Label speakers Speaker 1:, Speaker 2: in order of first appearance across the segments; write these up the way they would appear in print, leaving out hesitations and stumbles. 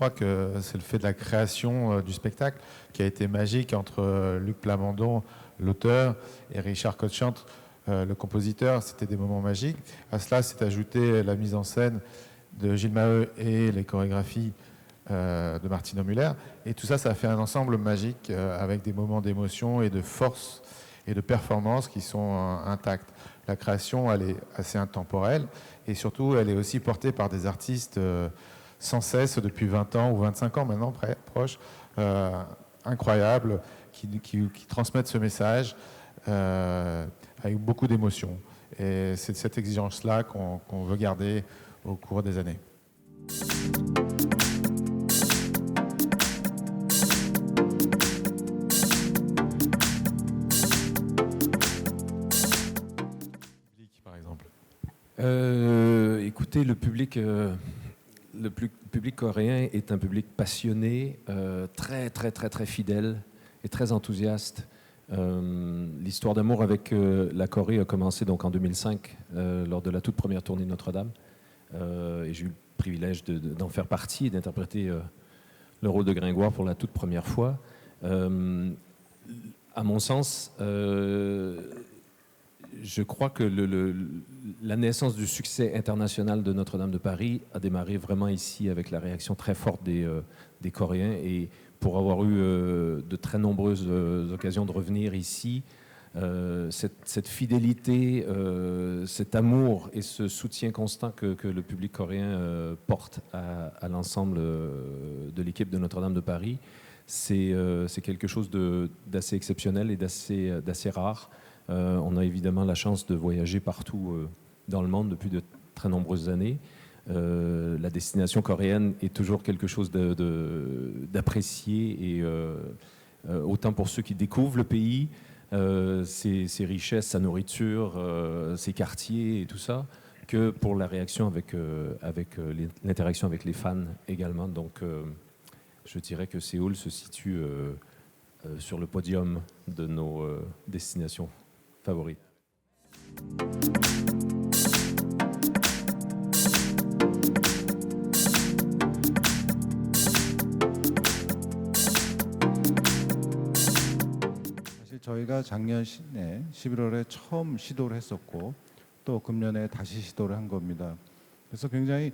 Speaker 1: crois que c'est le fait de la création du spectacle qui a été magique entre Luc Plamondon, l'auteur, et Richard Cotchant, le compositeur. C'était des moments magiques. À cela s'est ajouté la mise en scène de Gilles Maheu et les chorégraphies de Martino Müller. Et tout ça, ça a fait un ensemble magique avec des moments d'émotion et de force et de performance qui sont intacts. La création, elle est assez intemporelle et surtout, elle est aussi portée par des artistes sans cesse depuis 20 ans ou 25 ans maintenant, proches, incroyables, qui transmettent ce message avec beaucoup d'émotion. Et c'est cette exigence-là qu'on veut garder au cours des années. Par exemple.
Speaker 2: Écoutez, le public coréen est un public passionné, très très très très fidèle et très enthousiaste. L'histoire d'amour avec la Corée a commencé donc en 2005 lors de la toute première tournée de Notre-Dame. Et j'ai eu le privilège d'en faire partie et d'interpréter le rôle de Gringoire pour la toute première fois. À mon sens, je crois que la naissance du succès international de Notre-Dame de Paris a démarré vraiment ici avec la réaction très forte des Coréens. Et pour avoir eu de très nombreuses occasions de revenir ici, cette fidélité, cet amour et ce soutien constant que le public coréen porte à l'ensemble de l'équipe de Notre-Dame de Paris, c'est quelque chose d'assez exceptionnel et d'assez rare. On a évidemment la chance de voyager partout dans le monde depuis de très nombreuses années. La destination coréenne est toujours quelque chose d'apprécié, et autant pour ceux qui découvrent le pays, ses richesses, sa nourriture, ses quartiers et tout ça, que pour la réaction avec l'interaction avec les fans également. Donc je dirais que Séoul se situe sur le podium de nos destinations favorites.
Speaker 3: 사실 저희가 작년 11월에 처음 시도를 했었고 또 금년에 다시 시도를 한 겁니다. 그래서 굉장히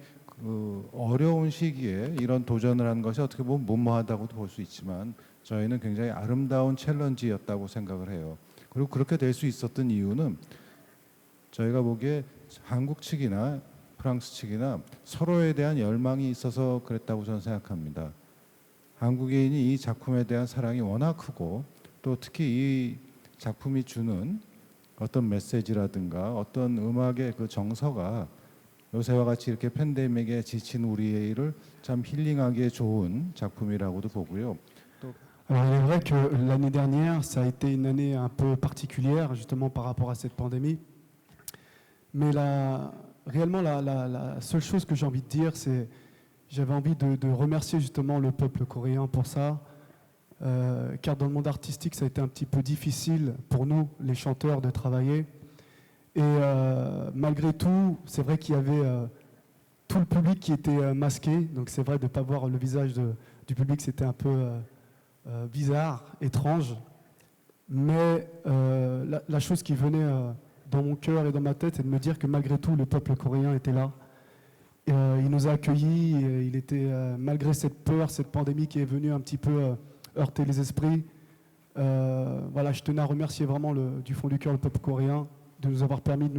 Speaker 3: 어려운 시기에 이런 도전을 한 것이 어떻게 보면 무모하다고도 볼 수 있지만 저희는 굉장히 아름다운 챌린지였다고 생각을 해요. 그리고 그렇게 될 수 있었던 이유는 저희가 보기에 한국 측이나 프랑스 측이나 서로에 대한 열망이 있어서 그랬다고 저는 생각합니다. 한국인이 이 작품에 대한 사랑이 워낙 크고 또 특히 이 작품이 주는 어떤 메시지라든가 어떤 음악의 그 정서가 요새와 같이 이렇게 팬데믹에 지친 우리를 참 힐링하기에 좋은 작품이라고도 보고요.
Speaker 4: Alors il est vrai que l'année dernière, ça a été une année un peu particulière, justement par rapport à cette pandémie. Mais réellement, la seule chose que j'ai envie de dire, c'est j'avais envie de remercier justement le peuple coréen pour ça, car dans le monde artistique, ça a été un petit peu difficile pour nous, les chanteurs, de travailler. Et malgré tout, c'est vrai qu'il y avait tout le public qui était masqué, donc c'est vrai de ne pas voir le visage du public, c'était un peu bizarre, étrange, mais la chose qui venait dans mon cœur et dans ma tête, c'est de me dire que malgré tout, le peuple coréen était là. Il nous a accueillis, il était, malgré cette peur, cette pandémie qui est venue un petit peu heurter les esprits. Voilà, je tenais à remercier vraiment du fond du cœur le peuple coréen de nous avoir permis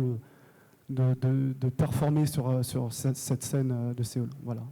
Speaker 4: de performer sur cette scène de Séoul. Voilà.